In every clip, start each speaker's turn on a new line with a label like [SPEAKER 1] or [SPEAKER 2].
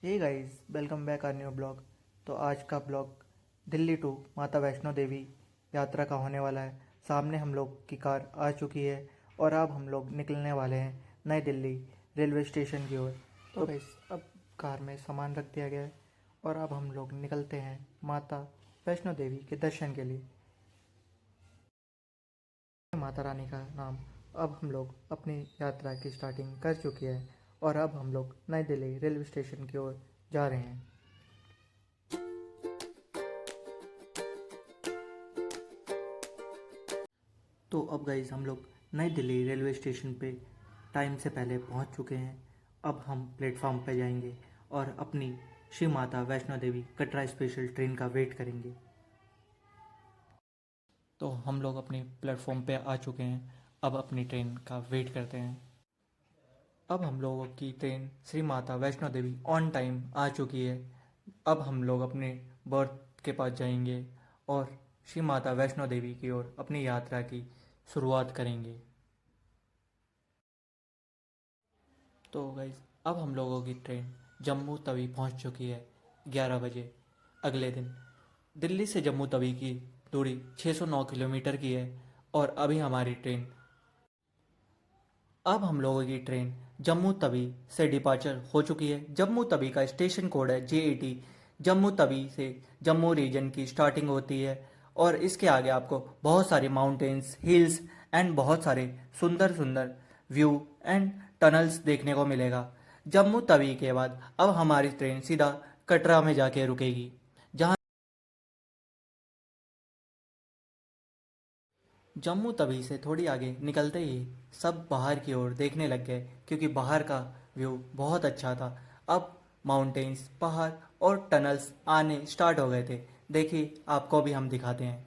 [SPEAKER 1] Hey guys, welcome back our new blog. तो आज का ब्लॉग दिल्ली टू माता वैष्णो देवी यात्रा का होने वाला है। सामने हम लोग की कार आ चुकी है और अब हम लोग निकलने वाले हैं नई दिल्ली रेलवे स्टेशन की ओर। तो गाइस, अब कार में सामान रख दिया गया है और अब हम लोग निकलते हैं माता वैष्णो देवी के दर्शन के लिए। माता रानी का नाम। अब हम लोग अपनी यात्रा की स्टार्टिंग कर चुकी है और अब हम लोग नई दिल्ली रेलवे स्टेशन की ओर जा रहे हैं। तो अब गाइस, हम लोग नई दिल्ली रेलवे स्टेशन पे टाइम से पहले पहुंच चुके हैं। अब हम प्लेटफॉर्म पे जाएंगे और अपनी श्री माता वैष्णो देवी कटरा स्पेशल ट्रेन का वेट करेंगे। तो हम लोग अपने प्लेटफॉर्म पे आ चुके हैं। अब अपनी ट्रेन का वेट करते हैं। अब हम लोगों की train Shri Mata Vaishno Devi on time आ चुकी है। अब हम लोग अपने बर्थ के पास जाएंगे और श्री माता वैष्णो देवी की ओर अपनी यात्रा की शुरुआत करेंगे। तो गाइज, अब हम लोगों की ट्रेन जम्मू तवी पहुंच चुकी है 11 बजे अगले दिन। दिल्ली से जम्मू तवी की दूरी 609 किलोमीटर की है और अभी हमारी ट्रेन अब हम लोगों की ट्रेन जम्मू तवी से डिपार्चर हो चुकी है। जम्मू तवी का स्टेशन कोड है J80। जम्मू तवी से जम्मू रीजन की स्टार्टिंग होती है और इसके आगे आपको बहुत सारे माउंटेन्स, हिल्स एंड बहुत सारे सुंदर सुंदर व्यू एंड टनल्स देखने को मिलेगा। जम्मू तवी के बाद अब हमारी ट्रेन सीधा कटरा में जाके रुकेगी, जहाँ जम्मू तवी से थोड़ी आगे निकलते ही सब बाहर की ओर देखने लग गए, क्योंकि बाहर का व्यू बहुत अच्छा था। अब माउंटेन्स, पहाड़ और टनल्स आने स्टार्ट हो गए थे। देखिए, आपको भी हम दिखाते हैं।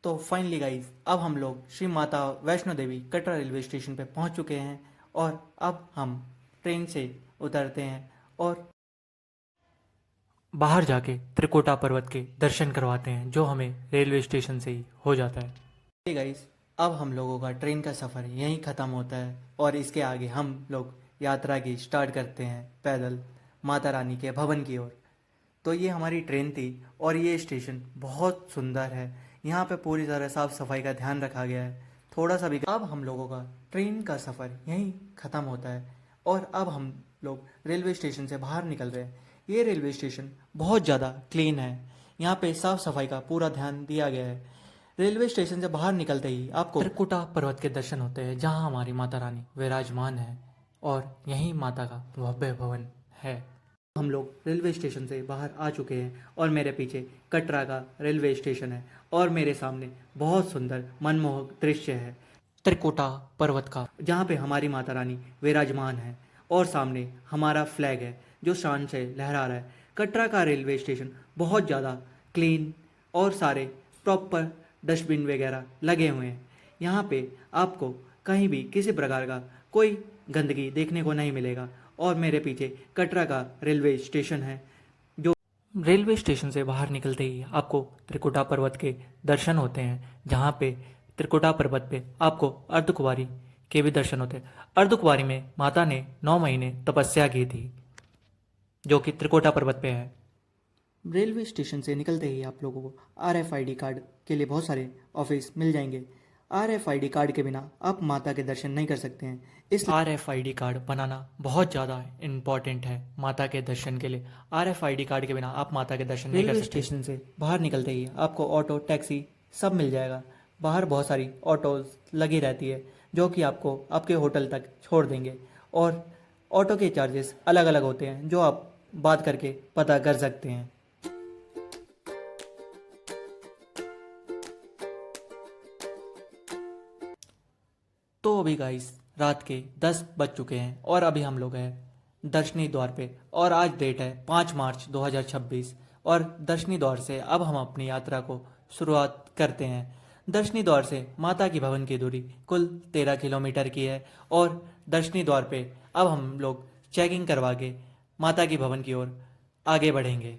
[SPEAKER 1] तो फाइनली गाइज, अब हम लोग श्री माता वैष्णो देवी कटरा रेलवे स्टेशन पे पहुंच चुके हैं और अब हम ट्रेन से उतरते हैं और बाहर जाके त्रिकुटा पर्वत के दर्शन करवाते हैं, जो हमें रेलवे स्टेशन से ही हो जाता है। हे गाइस, अब हम लोगों का ट्रेन का सफ़र यहीं ख़त्म होता है और इसके आगे हम लोग यात्रा की स्टार्ट करते हैं पैदल माता रानी के भवन की ओर। तो ये हमारी ट्रेन थी और ये स्टेशन बहुत सुंदर है। यहाँ पे पूरी तरह साफ़ सफाई का ध्यान रखा गया है। थोड़ा सा भी अब हम लोगों का ट्रेन का सफ़र यहीं ख़त्म होता है और अब हम लोग रेलवे स्टेशन से बाहर निकल रहे हैं। ये रेलवे स्टेशन बहुत ज़्यादा क्लीन है। यहाँ पे साफ़ सफाई का पूरा ध्यान दिया गया है। रेलवे स्टेशन से बाहर निकलते ही आपको त्रिकुटा पर्वत के दर्शन होते हैं, जहाँ हमारी माता रानी विराजमान है और यहीं माता का भव्य भवन है। हम लोग रेलवे स्टेशन से बाहर आ चुके हैं और मेरे पीछे कटरा का रेलवे स्टेशन है और मेरे सामने बहुत सुंदर मनमोहक दृश्य है त्रिकुटा पर्वत का, जहाँ पे हमारी माता रानी विराजमान है और सामने हमारा फ्लैग है जो शान से लहरा रहा है। कटरा का रेलवे स्टेशन बहुत ज़्यादा क्लीन और सारे प्रॉपर डस्टबिन वगैरह लगे हुए हैं। यहाँ पे आपको कहीं भी किसी प्रकार का कोई गंदगी देखने को नहीं मिलेगा। और मेरे पीछे कटरा का रेलवे स्टेशन है। जो रेलवे स्टेशन से बाहर निकलते ही आपको त्रिकुटा पर्वत के दर्शन होते हैं, जहाँ पे त्रिकुटा पर्वत पे आपको अर्धकुंवारी के भी दर्शन होते हैं। अर्धकुंवारी में माता ने 9 महीने तपस्या की थी, जो कि त्रिकुटा पर्वत पे है। रेलवे स्टेशन से निकलते ही आप लोगों को RFID कार्ड के लिए बहुत सारे ऑफिस मिल जाएंगे। RFID कार्ड के बिना आप माता के दर्शन नहीं कर सकते हैं। इस RFID कार्ड बनाना बहुत ज़्यादा इम्पॉर्टेंट है माता के दर्शन के लिए। RFID कार्ड के बिना आप माता के दर्शन नहीं कर सकते। रेलवे स्टेशन से बाहर निकलते ही आपको ऑटो, टैक्सी सब मिल जाएगा। बाहर बहुत सारी ऑटोज लगी रहती है, जो कि आपको आपके होटल तक छोड़ देंगे और ऑटो के चार्जेस अलग अलग होते हैं, जो आप बात करके पता कर सकते हैं। तो अभी गाइस रात के 10 बज चुके हैं और अभी हम लोग हैं दर्शनी द्वार पे और आज डेट है 5 मार्च 2026 और दर्शनी द्वार से अब हम अपनी यात्रा को शुरुआत करते हैं। दर्शनी द्वार से माता की भवन की दूरी कुल 13 किलोमीटर की है और दर्शनी द्वार पे अब हम लोग चेकिंग करवा के माता की भवन की ओर आगे बढ़ेंगे।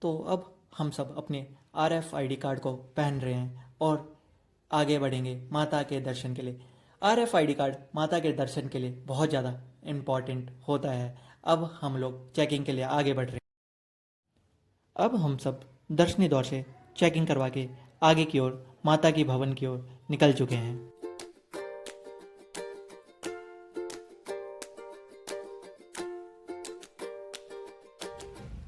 [SPEAKER 1] तो अब हम सब अपने RFID कार्ड को पहन रहे हैं और आगे बढ़ेंगे माता के दर्शन के लिए। RFID कार्ड माता के दर्शन के लिए बहुत ज़्यादा इम्पॉर्टेंट होता है। अब हम लोग चेकिंग के लिए आगे बढ़ रहे हैं। अब हम सब दर्शनी द्वार से चेकिंग करवा के आगे की ओर माता की भवन की ओर निकल चुके हैं।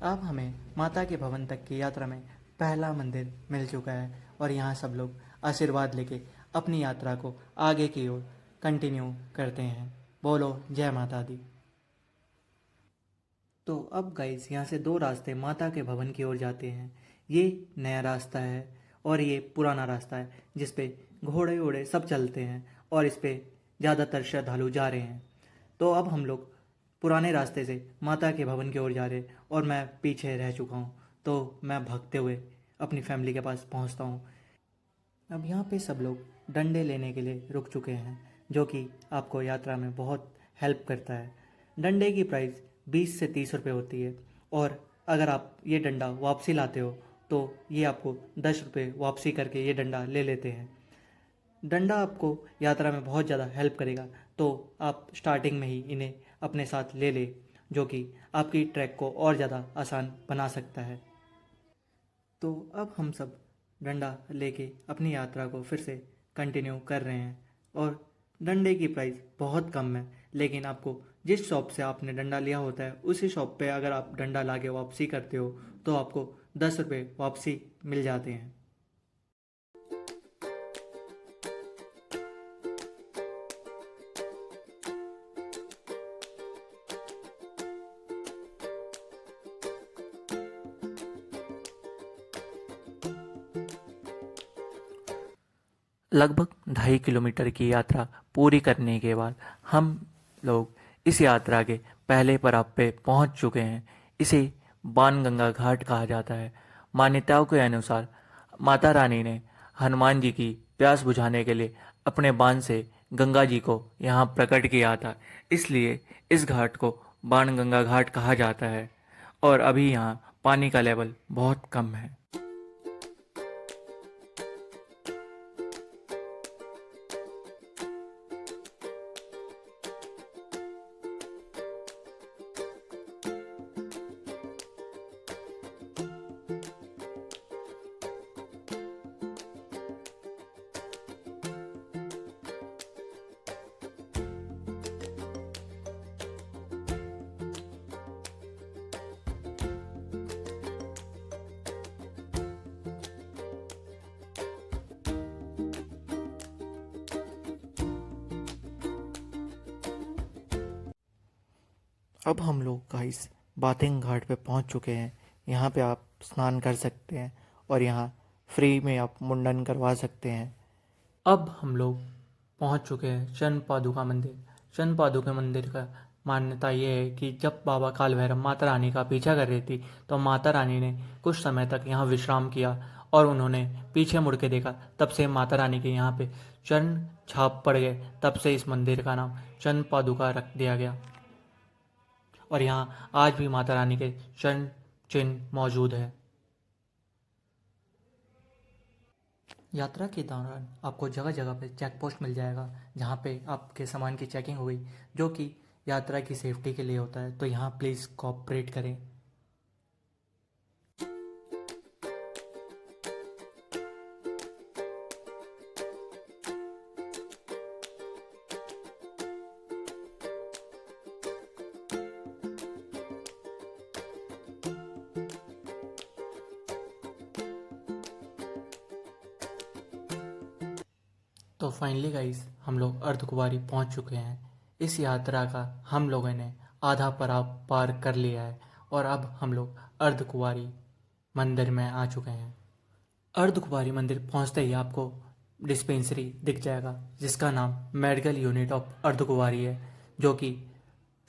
[SPEAKER 1] अब हमें माता के भवन तक की यात्रा में पहला मंदिर मिल चुका है और यहाँ सब लोग आशीर्वाद लेके अपनी यात्रा को आगे की ओर कंटिन्यू करते हैं। बोलो जय माता दी। तो अब गाइस यहाँ से दो रास्ते माता के भवन की ओर जाते हैं। ये नया रास्ता है और ये पुराना रास्ता है जिस पे घोड़े वोड़े सब चलते हैं और इस पे ज़्यादातर श्रद्धालु जा रहे हैं। तो अब हम लोग पुराने रास्ते से माता के भवन की ओर जा रहे हैं और मैं पीछे रह चुका हूँ, तो मैं भागते हुए अपनी फैमिली के पास पहुँचता हूँ। अब यहाँ पे सब लोग डंडे लेने के लिए रुक चुके हैं जो कि आपको यात्रा में बहुत हेल्प करता है। डंडे की प्राइस 20 से 30 रुपये होती है और अगर आप ये डंडा वापसी लाते हो तो ये आपको 10 रुपये वापसी करके ये डंडा ले लेते हैं। डंडा आपको यात्रा में बहुत ज़्यादा हेल्प करेगा, तो आप स्टार्टिंग में ही इन्हें अपने साथ ले ले जो कि आपकी ट्रैक को और ज़्यादा आसान बना सकता है। तो अब हम सब डंडा लेके अपनी यात्रा को फिर से कंटिन्यू कर रहे हैं और डंडे की प्राइस बहुत कम है, लेकिन आपको जिस शॉप से आपने डंडा लिया होता है उसी शॉप पे अगर आप डंडा लाके वापसी करते हो तो आपको 10 रुपये वापसी मिल जाते हैं। लगभग 2.5 किलोमीटर की यात्रा पूरी करने के बाद हम लोग इस यात्रा के पहले पड़ाव पे पहुंच चुके हैं। इसे बाणगंगा घाट कहा जाता है। मान्यताओं के अनुसार माता रानी ने हनुमान जी की प्यास बुझाने के लिए अपने बाण से गंगा जी को यहाँ प्रकट किया था, इसलिए इस घाट को बाणगंगा घाट कहा जाता है और अभी यहाँ पानी का लेवल बहुत कम है। अब हम लोग गाइस बाथिंग घाट पे पहुंच चुके हैं। यहाँ पे आप स्नान कर सकते हैं और यहाँ फ्री में आप मुंडन करवा सकते हैं। अब हम लोग पहुंच चुके हैं चंद पादुका मंदिर। चंद पादुका मंदिर का मान्यता ये है कि जब बाबा काल भैरव माता रानी का पीछा कर रही थी तो माता रानी ने कुछ समय तक यहाँ विश्राम किया और उन्होंने पीछे मुड़ के देखा, तब से माता रानी के यहाँ पे चरण छाप पड़ गए। तब से इस मंदिर का नाम चंद पादुका रख दिया गया और यहाँ आज भी माता रानी के चरण चिन्ह मौजूद है। यात्रा के दौरान आपको जगह जगह पे चेक पोस्ट मिल जाएगा जहाँ पे आपके सामान की चेकिंग हुई, जो कि यात्रा की सेफ्टी के लिए होता है, तो यहाँ प्लीज़ कोऑपरेट करें। तो फाइनली गाइस हम लोग अर्धकुंवारी पहुंच चुके हैं। इस यात्रा का हम लोगों ने आधा पड़ाव पार कर लिया है और अब हम लोग अर्धकुंवारी मंदिर में आ चुके हैं। अर्धकुंवारी मंदिर पहुंचते ही आपको डिस्पेंसरी दिख जाएगा जिसका नाम मेडिकल यूनिट ऑफ अर्धकुंवारी है, जो कि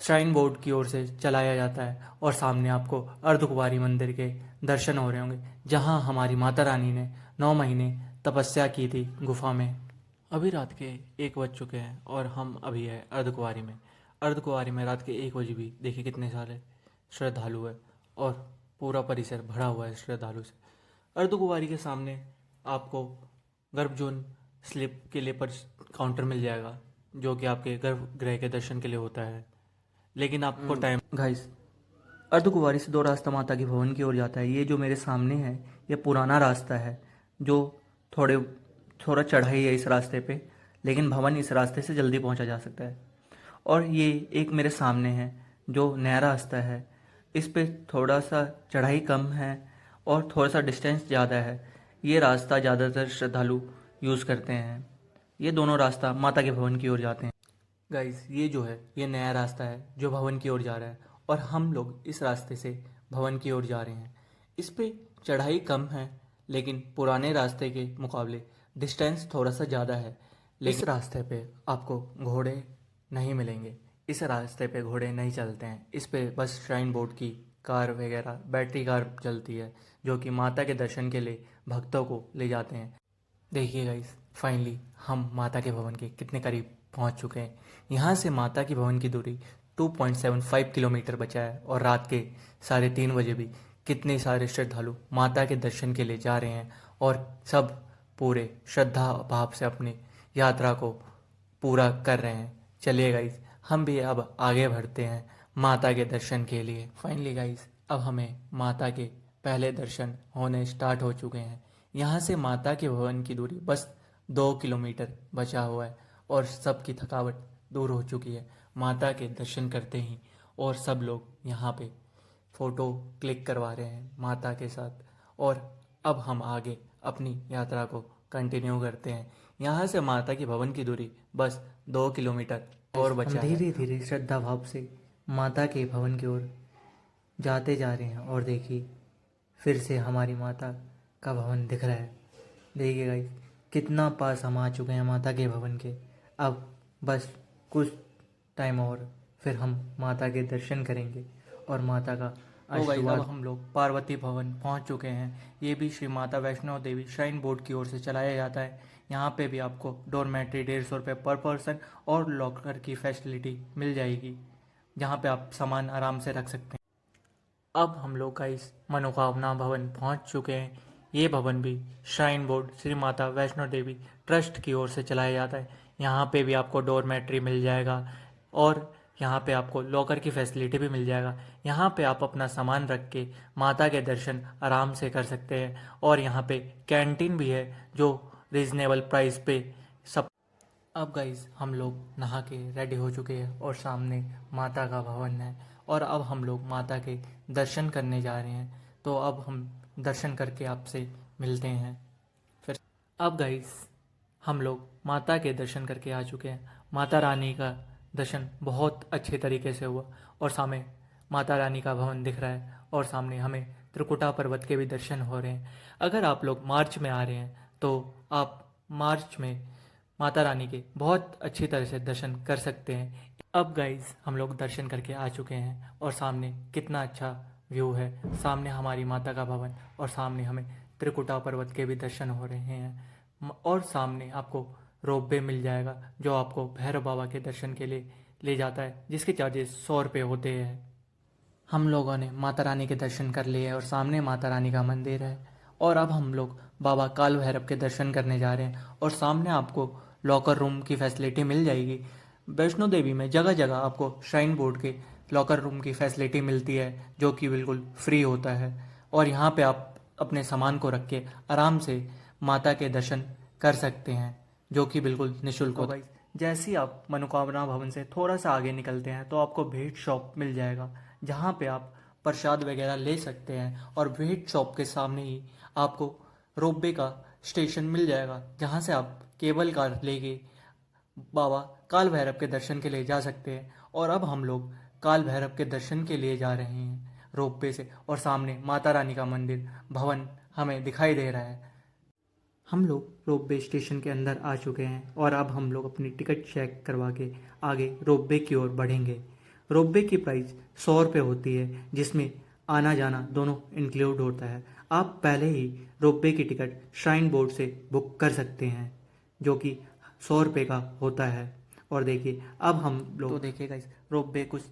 [SPEAKER 1] श्राइन बोर्ड की ओर से चलाया जाता है। और सामने आपको अर्धकुंवारी मंदिर के दर्शन हो रहे होंगे, जहां हमारी माता रानी ने 9 महीने तपस्या की थी गुफा में। अभी रात के 1 बज चुके हैं और हम अभी है अर्धकुंवारी में। अर्धकुंवारी में रात के 1 बजे भी देखिए कितने सारे श्रद्धालु है और पूरा परिसर भरा हुआ है श्रद्धालु से। अर्धकुंवारी के सामने आपको गर्भजोन स्लिप के लिए पर काउंटर मिल जाएगा, जो कि आपके गर्भगृह के दर्शन के लिए होता है। लेकिन आपको टाइम गाइस, अर्धकुंवारी से 2 रास्ता माता के भवन की ओर जाता है। ये जो मेरे सामने है ये पुराना रास्ता है, जो थोड़ा चढ़ाई है इस रास्ते पे, लेकिन भवन इस रास्ते से जल्दी पहुंचा जा सकता है। और ये एक मेरे सामने है जो नया रास्ता है, इस पे थोड़ा सा चढ़ाई कम है और थोड़ा सा डिस्टेंस ज़्यादा है। ये रास्ता ज़्यादातर श्रद्धालु यूज़ करते हैं। ये दोनों रास्ता माता के भवन की ओर जाते हैं। गाइस, ये जो है ये नया रास्ता है जो भवन की ओर जा रहा है, और हम लोग इस रास्ते से भवन की ओर जा रहे हैं। इस पे चढ़ाई कम है, लेकिन पुराने रास्ते के मुकाबले डिस्टेंस थोड़ा सा ज़्यादा है। लेकिन इस रास्ते पे आपको घोड़े नहीं मिलेंगे, इस रास्ते पे घोड़े नहीं चलते हैं। इस पे बस श्राइन बोर्ड की कार वगैरह बैटरी कार चलती है, जो कि माता के दर्शन के लिए भक्तों को ले जाते हैं। देखिए गाइस, फाइनली हम माता के भवन के कितने करीब पहुंच चुके हैं। यहाँ से माता की भवन की दूरी 2.75 किलोमीटर बचा है, और रात के 3:30 बजे भी कितने सारे श्रद्धालु माता के दर्शन के लिए जा रहे हैं, और सब पूरे श्रद्धा भाव से अपनी यात्रा को पूरा कर रहे हैं। चलिए गाइस, हम भी अब आगे बढ़ते हैं माता के दर्शन के लिए। फाइनली गाइस, अब हमें माता के पहले दर्शन होने स्टार्ट हो चुके हैं। यहाँ से माता के भवन की दूरी बस 2 किलोमीटर बचा हुआ है, और सबकी थकावट दूर हो चुकी है माता के दर्शन करते ही। और सब लोग यहाँ पे फ़ोटो क्लिक करवा रहे हैं माता के साथ। और अब हम आगे अपनी यात्रा को कंटिन्यू करते हैं। यहाँ से माता की भवन की दूरी बस 2 किलोमीटर और बचा है। धीरे धीरे श्रद्धा भाव से माता के भवन की ओर जाते जा रहे हैं, और देखिए फिर से हमारी माता का भवन दिख रहा है। देखिए गाइस, कितना पास हम आ चुके हैं माता के भवन के। अब बस कुछ टाइम और फिर हम माता के दर्शन करेंगे और माता का आशीर्वाद। हम लोग पार्वती भवन पहुंच चुके हैं। ये भी श्री माता वैष्णो देवी श्राइन बोर्ड की ओर से चलाया जाता है। यहाँ पे भी आपको डोरमेट्री 150 रुपये पर पर्सन और लॉकर की फैसिलिटी मिल जाएगी, जहाँ पे आप सामान आराम से रख सकते हैं। अब हम लोग का इस मनोकामना भवन पहुंच चुके हैं। ये भवन भी shrine board Shri Mata Vaishno Devi trust की ओर से चलाया जाता है। यहाँ पे भी आपको डोरमेट्री मिल जाएगा, और यहाँ पे आपको लॉकर की फैसिलिटी भी मिल जाएगा। यहाँ पे आप अपना सामान रख के माता के दर्शन आराम से कर सकते हैं। और यहाँ पे कैंटीन भी है जो रीज़नेबल प्राइस पे सब। अब गाइज, हम लोग नहा के रेडी हो चुके हैं और सामने माता का भवन है, और अब हम लोग माता के दर्शन करने जा रहे हैं। तो अब हम दर्शन करके आपसे मिलते हैं फिर। अब गाइज, हम लोग माता के दर्शन करके आ चुके हैं। माता रानी का दर्शन बहुत अच्छे तरीके से हुआ, और सामने माता रानी का भवन दिख रहा है, और सामने हमें त्रिकुटा पर्वत के भी दर्शन हो रहे हैं। अगर आप लोग मार्च में आ रहे हैं तो आप मार्च में माता रानी के बहुत अच्छी तरह से दर्शन कर सकते हैं। अब गाइज, हम लोग दर्शन करके आ चुके हैं, और सामने कितना अच्छा व्यू है। सामने हमारी माता का भवन, और सामने हमें त्रिकुटा पर्वत के भी दर्शन हो रहे हैं। और सामने आपको रोपवे मिल जाएगा जो आपको भैरव बाबा के दर्शन के लिए ले जाता है, जिसके चार्जेस 100 रुपये होते हैं। हम लोगों ने माता रानी के दर्शन कर लिए, और सामने माता रानी का मंदिर है। और अब हम लोग बाबा काल भैरव के दर्शन करने जा रहे हैं, और सामने आपको लॉकर रूम की फैसिलिटी मिल जाएगी। वैष्णो देवी में जगह जगह आपको श्राइन बोर्ड के लॉकर रूम की फैसिलिटी मिलती है, जो कि बिल्कुल फ्री होता है। और यहाँ पे आप अपने सामान को रख के आराम से माता के दर्शन कर सकते हैं, जो कि बिल्कुल निःशुल्क होता है। जैसे ही आप मनोकामना भवन से थोड़ा सा आगे निकलते हैं तो आपको भेंट शॉप मिल जाएगा, जहाँ पे आप प्रसाद वगैरह ले सकते हैं। और भेंट शॉप के सामने ही आपको रोपवे का स्टेशन मिल जाएगा, जहाँ से आप केबल कार लेके बाबा काल भैरव के दर्शन के लिए जा सकते हैं। और अब हम लोग काल भैरव के दर्शन के लिए जा रहे हैं रोपवे से, और सामने माता रानी का मंदिर भवन हमें दिखाई दे रहा है। हम लोग रोपवे स्टेशन के अंदर आ चुके हैं और अब हम लोग अपनी टिकट चेक करवा के आगे रोपवे की ओर बढ़ेंगे। रोपवे की प्राइस 100 रुपये होती है, जिसमें आना जाना दोनों इंक्लूड होता है। आप पहले ही रोपवे की टिकट श्राइन बोर्ड से बुक कर सकते हैं, जो कि 100 रुपये का होता है। और देखिए अब हम लोग तो देखिएगा इस रोपवे कुछ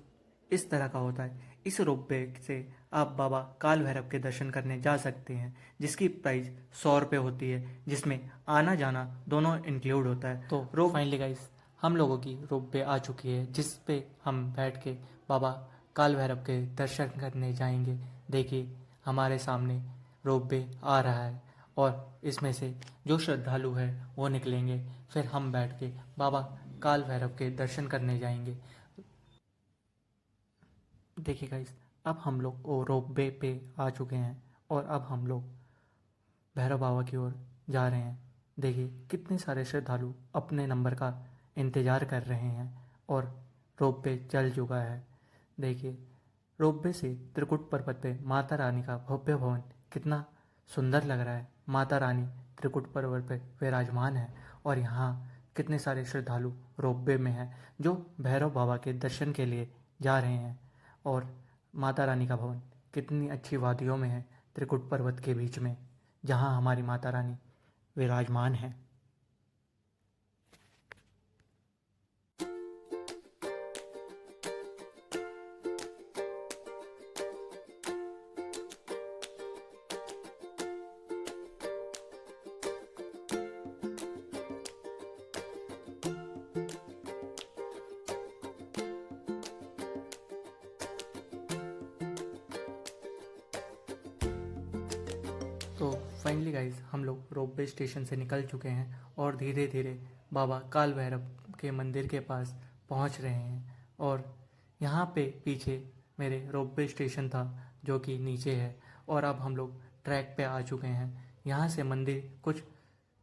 [SPEAKER 1] इस तरह का होता है। इस रोपवे से आप बाबा काल भैरव के दर्शन करने जा सकते हैं, जिसकी प्राइस 100 रुपये होती है, जिसमें आना जाना दोनों इंक्लूड होता है। तो फाइनली गाइस हम लोगों की रोपवे आ चुकी है, जिस पे हम बैठ के बाबा काल भैरव के दर्शन करने जाएंगे। देखिए हमारे सामने रोपवे आ रहा है और इसमें से जो श्रद्धालु है वो निकलेंगे, फिर हम बैठ के बाबा काल भैरव के दर्शन करने जाएंगे। देखिए गाइस अब हम लोग वो रोपवे पे आ चुके हैं और अब हम लोग भैरव बाबा की ओर जा रहे हैं। देखिए कितने सारे श्रद्धालु अपने नंबर का इंतज़ार कर रहे हैं और रोपवे चल चुका है। देखिए रोपवे से त्रिकुट पर्वत पे माता रानी का भव्य भवन कितना सुंदर लग रहा है। माता रानी त्रिकुट पर्वत पे विराजमान है और यहाँ कितने सारे श्रद्धालु रोपवे में हैं, जो भैरव बाबा के दर्शन के लिए जा रहे हैं। और माता रानी का भवन कितनी अच्छी वादियों में है, त्रिकुट पर्वत के बीच में, जहाँ हमारी माता रानी विराजमान है। तो फाइनली गाइज हम लोग रोपवे स्टेशन से निकल चुके हैं और धीरे धीरे बाबा काल भैरव के मंदिर के पास पहुंच रहे हैं। और यहाँ पे पीछे मेरे रोपवे स्टेशन था, जो कि नीचे है, और अब हम लोग ट्रैक पे आ चुके हैं। यहाँ से मंदिर कुछ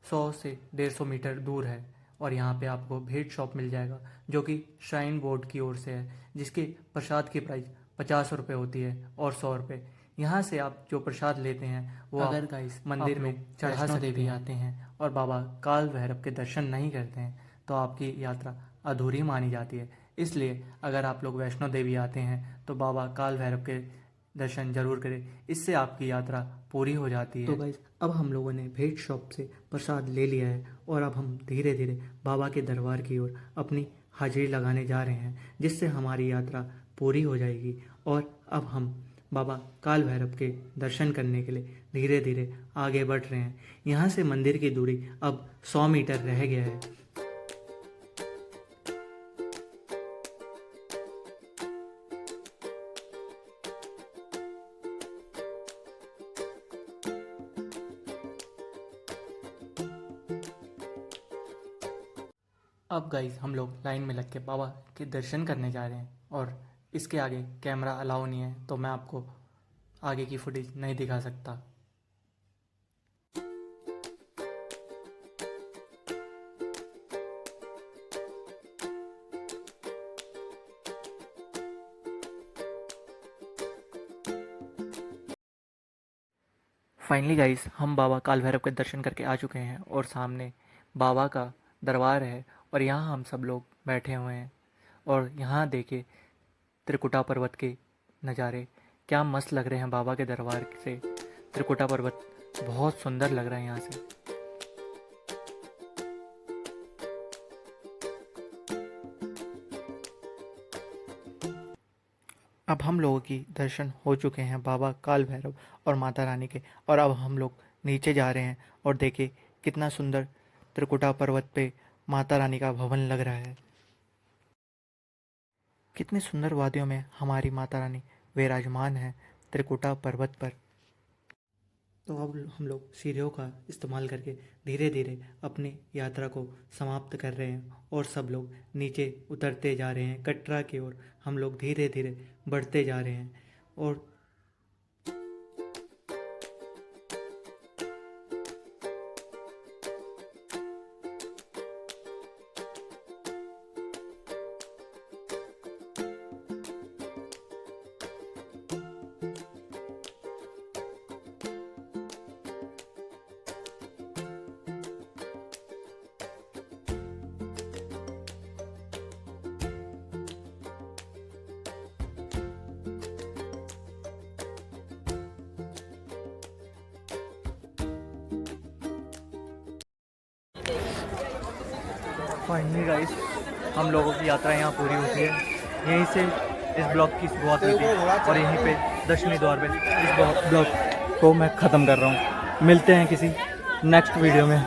[SPEAKER 1] 100 से 150 मीटर दूर है और यहाँ पे आपको भेंट शॉप मिल जाएगा, जो कि श्राइन बोर्ड की ओर से है, जिसके प्रसाद की प्राइस 50 रुपये होती है और 100 रुपये। यहाँ से आप जो प्रसाद लेते हैं वो अगर गाइस मंदिर में चढ़ा सकते देवी आते हैं और बाबा काल भैरव के दर्शन नहीं करते हैं तो आपकी यात्रा अधूरी मानी जाती है। इसलिए अगर आप लोग वैष्णो देवी आते हैं तो बाबा काल भैरव के दर्शन जरूर करें, इससे आपकी यात्रा पूरी हो जाती है। तो गाइस अब हम लोगों ने भेंट शॉप से प्रसाद ले लिया है और अब हम धीरे धीरे बाबा के दरबार की ओर अपनी हाजिरी लगाने जा रहे हैं, जिससे हमारी यात्रा पूरी हो जाएगी। और अब हम बाबा काल भैरव के दर्शन करने के लिए धीरे धीरे आगे बढ़ रहे हैं। यहाँ से मंदिर की दूरी अब 100 मीटर रह गया है। अब गाइस हम लोग लाइन में लग के बाबा के दर्शन करने जा रहे हैं और इसके आगे कैमरा अलाउ नहीं है, तो मैं आपको आगे की फुटेज नहीं दिखा सकता। फाइनली गाइस हम बाबा काल भैरव के दर्शन करके आ चुके हैं और सामने बाबा का दरबार है और यहाँ हम सब लोग बैठे हुए हैं। और यहाँ देखे त्रिकुटा पर्वत के नज़ारे क्या मस्त लग रहे हैं। बाबा के दरबार से त्रिकुटा पर्वत बहुत सुंदर लग रहा है यहाँ से। अब हम लोगों की दर्शन हो चुके हैं बाबा काल भैरव और माता रानी के, और अब हम लोग नीचे जा रहे हैं और देखिए कितना सुंदर त्रिकुटा पर्वत पे माता रानी का भवन लग रहा है। कितनी सुंदर वादियों में हमारी माता रानी विराजमान है त्रिकुटा पर्वत पर। तो अब हम लोग सीढ़ियों का इस्तेमाल करके धीरे धीरे अपनी यात्रा को समाप्त कर रहे हैं और सब लोग नीचे उतरते जा रहे हैं। कटरा की ओर हम लोग धीरे धीरे बढ़ते जा रहे हैं। और
[SPEAKER 2] फाइनली गाइस हम लोगों की यात्रा यहाँ पूरी होती है। यहीं से इस ब्लॉग की शुरुआत हुई थी और यहीं पे दक्षिणी द्वार पे इस ब्लॉग को मैं ख़त्म कर रहा हूँ। मिलते हैं किसी नेक्स्ट वीडियो में।